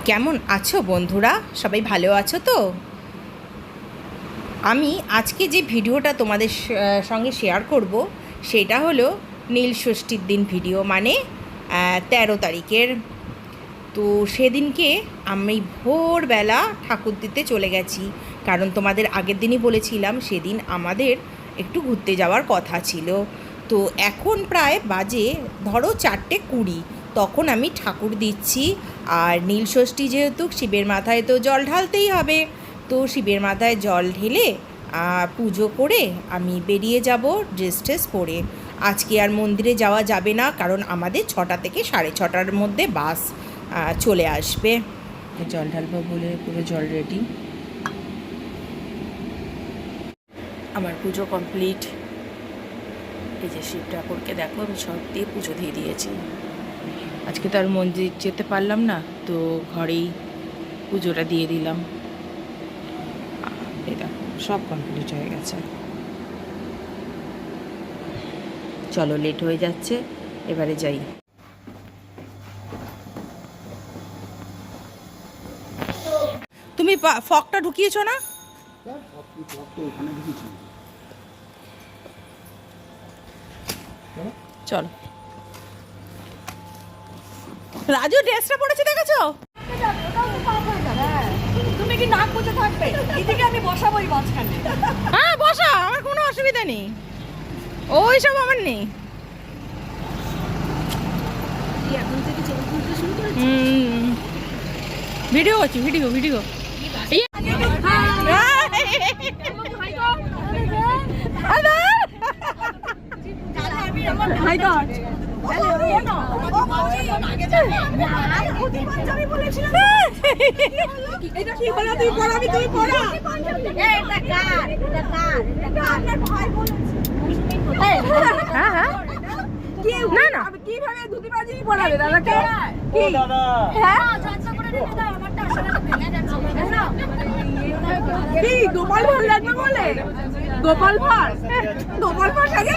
কেমন আছো বন্ধুরা? সবাই ভালো আছো তো? আমি আজকে যে ভিডিওটা তোমাদের সঙ্গে শেয়ার করব সেটা হলো নীলষষ্ঠীর দিন ভিডিও, মানে 13 তারিখের। তো সেদিনকে আমি ভোরবেলা ঠাকুর দিতে চলে গেছি, কারণ তোমাদের আগের দিনই বলেছিলাম সেদিন আমাদের একটু ঘুরতে যাওয়ার কথা ছিল। তো এখন প্রায় বাজে ধরো 4:20, তখন আমি ঠাকুর দিচ্ছি। আর নীলষষ্ঠী যেহেতু, শিবের মাথায় তো জল ঢালতেই হবে, তো শিবের মাথায় জল ঢেলে পুজো করে আমি বেরিয়ে যাব ড্রেস ট্রেস পরে। আজকে আর মন্দিরে যাওয়া যাবে না, কারণ আমাদের 6টা থেকে 6:30টার মধ্যে বাস চলে আসবে। জল ঢালবো বলে পুরো জল রেডি। আমার পুজো কমপ্লিট। এই যে শিব ঠাকুরকে দেখো, আমি সব দিয়ে পুজো দিয়ে দিয়েছি। আজকে তো আর মন্দির যেতে পারলাম না, তো ঘরেই পুজোটা দিয়ে দিলাম। এই দেখো সব কমপ্লিট হয়ে গেছে। চলো, লেট হয়ে যাচ্ছে, এবারে যাই। তুমি ফকটা ঢুকিয়েছো না? চলো। রাজু ড্রেসটা পরেছে, দেখেছো? তুমি কি নাক বুঝে থাকবে? এদিকে আমি বসাবোই মাঝখানে। হ্যাঁ বসা, আমার কোনো অসুবিধা নেই, ওই সব আমার নেই। এখন থেকে চোখ খুলতে শুরু করেছি। ভিডিও করছি, ভিডিও ভিডিও। High god. এটা কি হলো? তুই পড়াবি, তুই পড়া। এটা কার? এটা কার? এটা কার? আপনার ভাই বলেছে। হ্যাঁ হ্যাঁ। না না, কিভাবে ধুতিবাজি পড়াবে দাদাকে? কি দাদা? হ্যাঁ আচ্ছা করে দিতে দাও, আমারটা আসলে ভেঙে যাচ্ছে না। কি গোপাল ভাঁড় লাগবে বলে? গোপাল ভাঁড়, গোপাল ভাঁড় লাগে।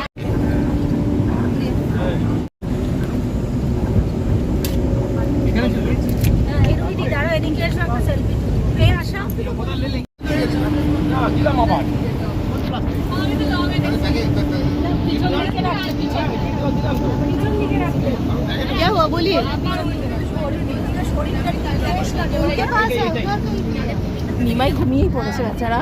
क्या हुआ बोलिए? নিমাই ঘুমিয়েই পড়েছে বেচারা।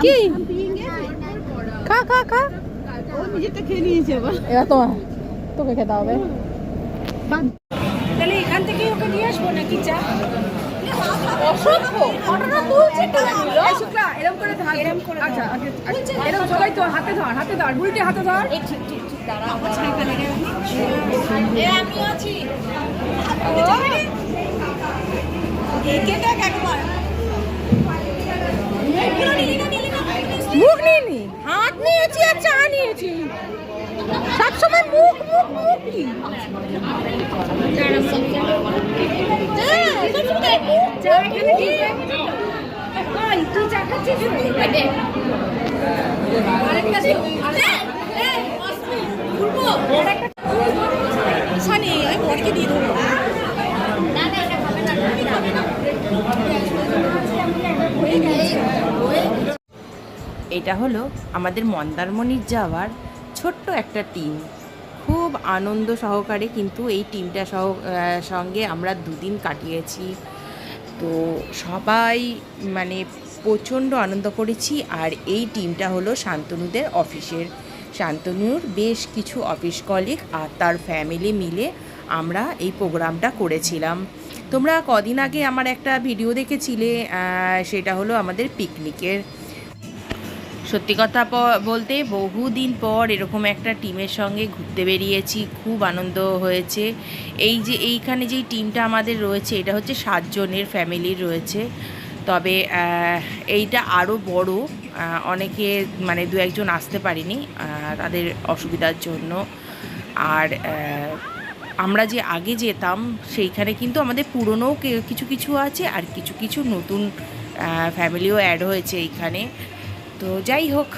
কি খা খা খা, ও নিজেটা খেয়ে নিয়েছে। এবার তোকে খেতে হবে। তাহলে এখান থেকে ওকে নিয়ে আসবো নাকি? চা অসভ্য, ঘটনা তুলছে কেন? এই শুক্লা এরকম করে ধর, এরকম করে। আচ্ছা এরকম সবাই তো হাতে ধর, হাতে ধর, বুড়িতে হাতে ধর। ঠিক ঠিক ঠিক, দাঁড়া, আমার ছাইকা লেগে আছে। এ আমি আছি। একে দেখ একবার। মুখ নিয়ে হাত নিয়েছি আর চা নিয়েছি, সবসময় মুখ মুখ মুখ কি? তুই চা খাচ্ছিস? এটা হলো আমাদের মন্দারমণির যাওয়ার ছোট্ট একটা টিম, খুব আনন্দ সহকারে কিন্তু এই টিমটা সঙ্গে আমরা 2 দিন কাটিয়েছি। তো সবাই মানে প্রচণ্ড আনন্দ করেছি। আর এই টিমটা হলো শান্তনুদের অফিসের, শান্তনুর বেশ কিছু অফিস কলিগ আর তার ফ্যামিলি মিলে আমরা এই প্রোগ্রামটা করেছিলাম। তোমরা কদিন আগে আমার একটা ভিডিও দেখেছিলে, সেটা হলো আমাদের পিকনিকের। সত্যি কথা বলতে বহুদিন পর এরকম একটা টিমের সঙ্গে ঘুরতে বেরিয়েছি, খুব আনন্দ হয়েছে। এই যে এইখানে যেই টিমটা আমাদের রয়েছে, এটা হচ্ছে 7 জনের ফ্যামিলির রয়েছে, তবে এইটা আরও বড়। অনেকে মানে 2-1 জন আসতে পারেনি তাদের অসুবিধার জন্য। আর আমরা যে আগে যেতাম সেইখানে কিন্তু আমাদের পুরনো কিছু কিছু আছে, আর কিছু কিছু নতুন ফ্যামিলিও অ্যাড হয়েছে এইখানে। তো যাই হোক,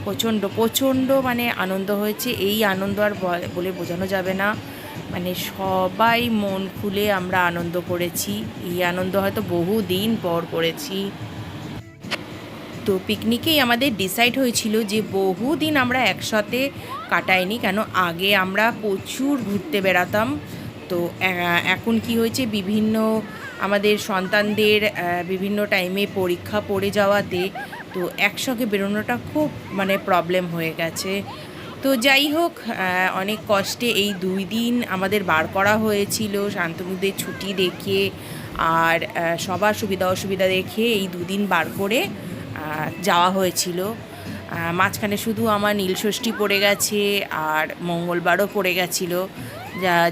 প্রচণ্ড প্রচণ্ড মানে আনন্দ হয়েছে। এই আনন্দ আর বলে বোঝানো যাবে না। মানে সবাই মন খুলে আমরা আনন্দ করেছি। এই আনন্দ হয়তো বহু দিন পর করেছি। তো পিকনিকেই আমাদের ডিসাইড হয়েছিল যে বহু দিন আমরা একসাথে কাটাইনি, কেন আগে আমরা প্রচুর ঘুরতে বেড়াতাম। তো এখন কি হয়েছে, বিভিন্ন আমাদের সন্তানদের বিভিন্ন টাইমে পরীক্ষা পড়ে যাওয়াতে তো একসঙ্গে বেরোনোটা খুব মানে প্রবলেম হয়ে গেছে। তো যাই হোক, অনেক কষ্টে এই 2 দিন আমাদের বার করা হয়েছিল শান্তনুদের ছুটি দেখে আর সবার সুবিধা অসুবিধা দেখে এই 2 দিন বার করে যাওয়া হয়েছিল। মাঝখানে শুধু আমার নীলষষ্ঠী পড়ে গেছে আর মঙ্গলবারও পড়ে গেছিলো।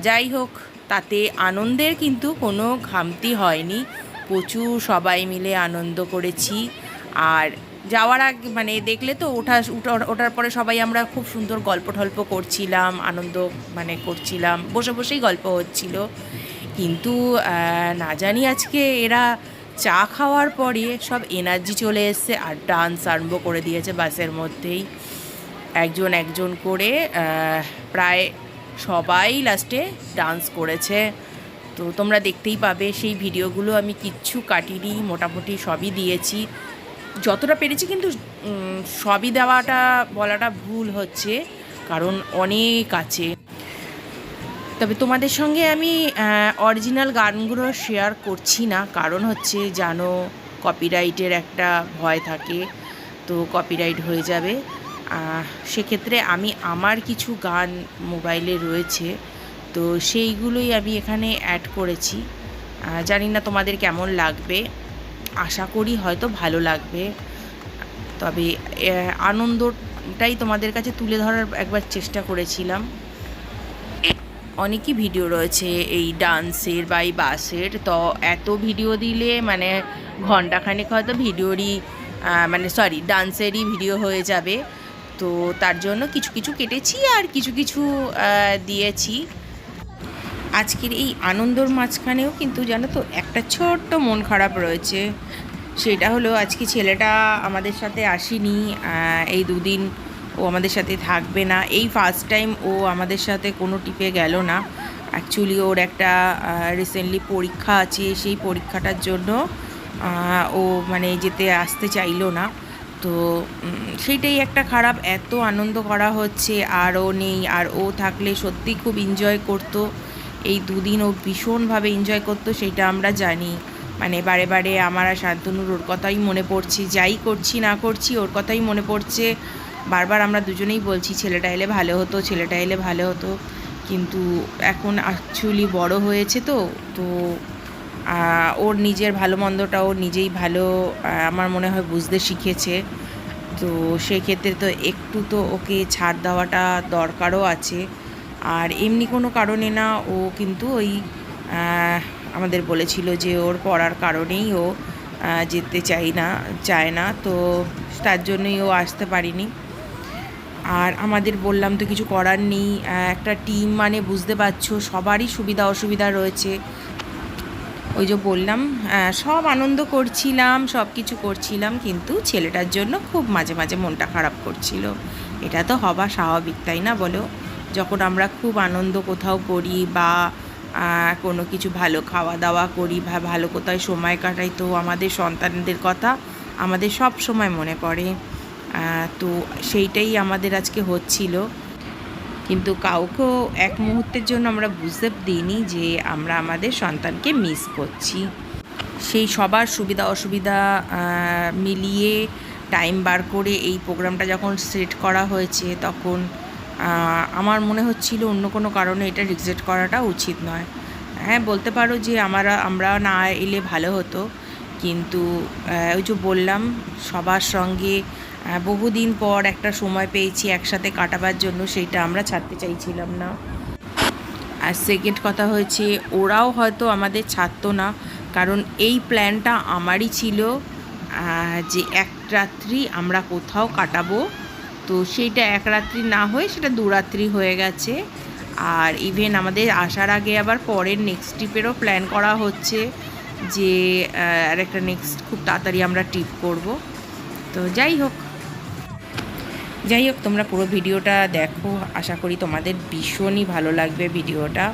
যাই হোক, তাতে আনন্দের কিন্তু কোনো খামতি হয়নি। প্রচুর সবাই মিলে আনন্দ করেছি। আর যাওয়ার আগে মানে দেখলে তো ওঠার পরে সবাই আমরা খুব সুন্দর গল্প টল্প করছিলাম, আনন্দ মানে করছিলাম, বসে বসেই গল্প হচ্ছিল। কিন্তু না জানি আজকে এরা চা খাওয়ার পরে সব এনার্জি চলে এসছে আর ডান্স আরম্ভ করে দিয়েছে বাসের মধ্যেই। একজন একজন করে প্রায় সবাই লাস্টে ডান্স করেছে। তো তোমরা দেখতেই পাবে সেই ভিডিওগুলো। আমি কিচ্ছু কাটিনি, মোটামুটি সবই দিয়েছি যতটা পেরেছি। কিন্তু সবই দেওয়াটা বলাটা ভুল হচ্ছে, কারণ অনেক আছে। তবে তোমাদের সঙ্গে আমি অরিজিনাল গানগুলো শেয়ার করছি না, কারণ হচ্ছে জানো কপিরাইটের একটা ভয় থাকে, তো কপিরাইট হয়ে যাবে। সেক্ষেত্রে আমি আমার কিছু গান মোবাইলে রয়েছে, তো সেইগুলোই আমি এখানে অ্যাড করেছি। জানি না তোমাদের কেমন লাগবে, আশা করি হয়তো ভালো লাগবে। তবে আনন্দটাই তোমাদের কাছে তুলে ধরার একবার চেষ্টা করেছিলাম। অনেকই ভিডিও রয়েছে এই ডান্সের বা এই বাসের, তো এত ভিডিও দিলে মানে ঘন্টাখানেক হয়তো ভিডিওরই মানে ডান্সেরই ভিডিও হয়ে যাবে। তো তার জন্য কিছু কিছু কেটেছি আর কিছু কিছু দিয়েছি। আজকের এই আনন্দর মাঝখানেও কিন্তু জানো তো একটা ছোট্ট মন খারাপ রয়েছে। সেটা হলো আজকে ছেলেটা আমাদের সাথে আসেনি, এই 2 দিন ও আমাদের সাথে থাকবে না। এই ফার্স্ট টাইম ও আমাদের সাথে কোনো ট্রিপে গেল না। অ্যাকচুয়ালি ওর একটা রিসেন্টলি পরীক্ষা আছে, সেই পরীক্ষাটার জন্য ও মানে যেতে আসতে চাইলো না। তো সেইটাই একটা খারাপ। এত আনন্দ করা হচ্ছে আর ও নেই। আর ও থাকলে সত্যি খুব এনজয় করতো। এই 2 দিন ও ভীষণভাবে এনজয় করতো, সেটা আমরা জানি। মানে বারে বারে আমার আর শান্তনুর ওর কথাই মনে পড়ছে, যাই করছি না করছি ওর কথাই মনে পড়ছে। বারবার আমরা দুজনেই বলছি ছেলেটা এলে ভালো হতো, ছেলেটা এলে ভালো হতো। কিন্তু এখন অ্যাকচুয়ালি বড় হয়েছে, তো ওর নিজের ভালো মন্দটা ও নিজেই ভালো আমার মনে হয় বুঝতে শিখেছে। তো সেক্ষেত্রে তো একটু তো ওকে ছাড় দেওয়াটা দরকারও আছে। আর এমনি কোনো কারণে না, ও কিন্তু ওই আমাদের বলেছিল যে ওর পড়ার কারণেই ও যেতে চায় না, তো তার জন্যই ও আসতে পারিনি। আর আমাদের বললাম তো কিছু করার নেই, একটা টিম মানে বুঝতে পারছো সবারই সুবিধা অসুবিধা রয়েছে। ওই যে বললাম সব আনন্দ করছিলাম, সব কিছু করছিলাম, কিন্তু ছেলেটার জন্য খুব মাঝে মাঝে মনটা খারাপ করছিল। এটা তো হওয়া স্বাভাবিক, তাই না বলো? যখন আমরা খুব আনন্দ কোথাও করি বা কোনো কিছু ভালো খাওয়া দাওয়া করি বা ভালো কোথায় সময় কাটাই, তো আমাদের সন্তানদের কথা আমাদের সব সময় মনে পড়ে। তো সেইটাই আমাদের আজকে হচ্ছিল। কিন্তু কাউকেও এক মুহূর্তের জন্য আমরা বুঝতে দিইনি যে আমরা আমাদের সন্তানকে মিস করছি। সেই সবার সুবিধা অসুবিধা মিলিয়ে টাইম বার করে এই প্রোগ্রামটা যখন সেট করা হয়েছে, তখন আমার মনে হচ্ছিল অন্য কোনো কারণে এটা রিজেক্ট করাটা উচিত নয়। হ্যাঁ, বলতে পারো যে আমরা না এলে ভালো হতো, কিন্তু ওই যে বললাম সবার সঙ্গে বহুদিন পর একটা সময় পেয়েছি একসাথে কাটাবার জন্য, সেইটা আমরা ছাড়তে চাইছিলাম না। আর সেকেন্ড কথা হয়েছে, ওরাও হয়তো আমাদের ছাড়তো না, কারণ এই প্ল্যানটা আমারই ছিল যে 1 রাত্রি আমরা কোথাও কাটাবো। তো সেইটা 1 রাত্রি না হয়ে সেটা 2 রাত্রি হয়ে গেছে। আর ইভেন আমাদের আসার আগে আবার পরের নেক্সট ট্রিপেরও প্ল্যান করা হচ্ছে, যে আর একটা নেক্সট খুব তাড়াতাড়ি আমরা ট্রিপ করব। তো যাই হোক, যাই হোক, তোমরা পুরো ভিডিওটা দেখো, আশা করি তোমাদের ভীষণই ভালো লাগবে ভিডিওটা।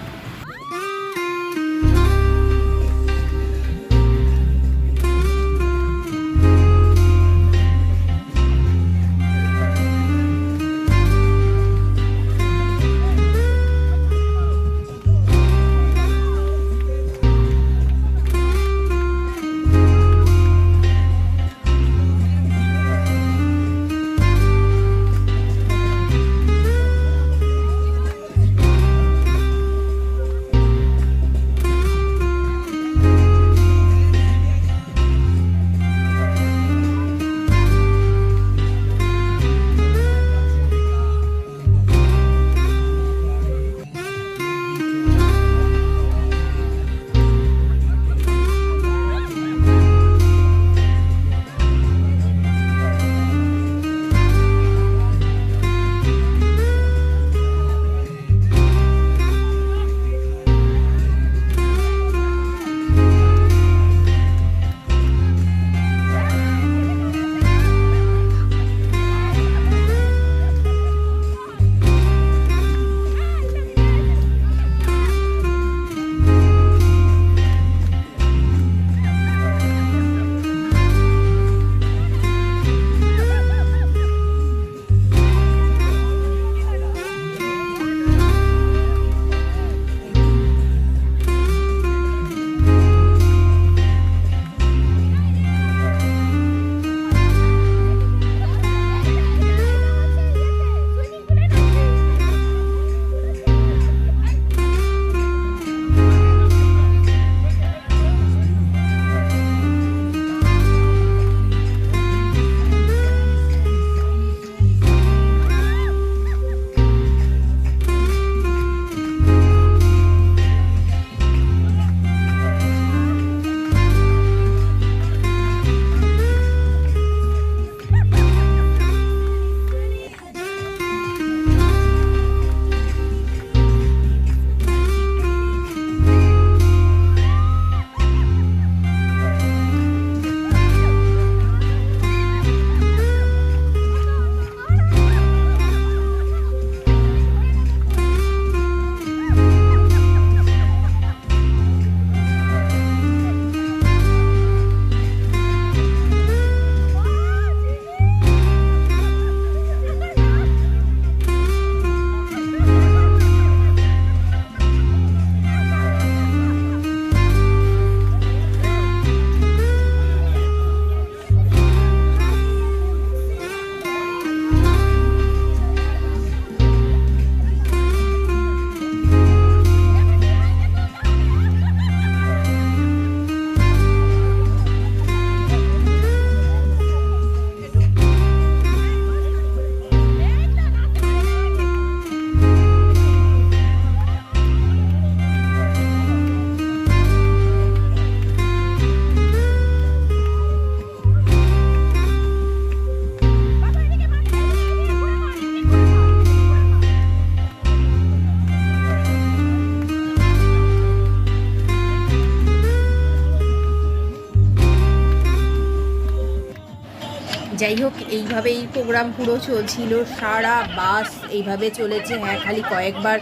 যাই হোক, এইভাবেই প্রোগ্রাম পুরো চলছিল, সারা বাস এইভাবে চলেছে। হ্যাঁ, খালি কয়েকবার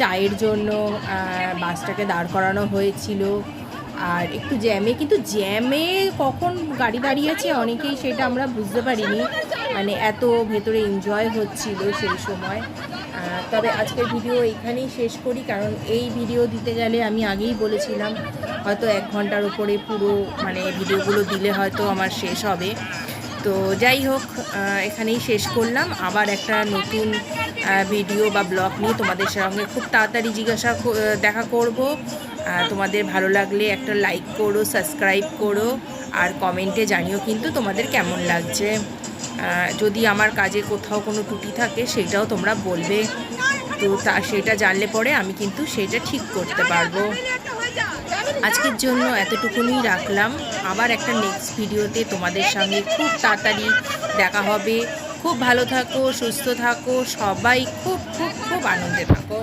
চায়ের জন্য বাসটাকে দাঁড় করানো হয়েছিল আর একটু জ্যামে, কিন্তু জ্যামে কখন গাড়ি দাঁড়িয়েছে অনেকেই সেটা আমরা বুঝতে পারিনি, মানে এত ভেতরে এনজয় হচ্ছিল সেই সময়। তবে আজকের ভিডিও এইখানেই শেষ করি, কারণ এই ভিডিও দিতে গেলে আমি আগেই বলেছিলাম হয়তো 1 ঘন্টার উপরে পুরো মানে ভিডিওগুলো দিলে হয়তো আমার শেষ হবে। তো যাই হোক, এখানেই শেষ করলাম। আবার একটা নতুন ভিডিও বা ব্লগ নিয়ে তোমাদের সঙ্গে খুব তাড়াতাড়ি দেখা করব। তোমাদের ভালো লাগলে একটা লাইক করো, সাবস্ক্রাইব করো আর কমেন্টে জানিও কিন্তু তোমাদের কেমন লাগছে। যদি আমার কাজে কোথাও কোনো ত্রুটি থাকে সেটাও তোমরা বলবে, তো সেটা জানলে পরে আমি কিন্তু সেটা ঠিক করতে পারবো। আজকের জন্য এতটুকুনি রাখলাম। আবার একটা নেক্সট ভিডিওতে তোমাদের সঙ্গে খুব তাড়াতাড়ি দেখা হবে। খুব ভালো থাকো, সুস্থ থাকো, সবাই খুব খুব খুব আনন্দে থাকো।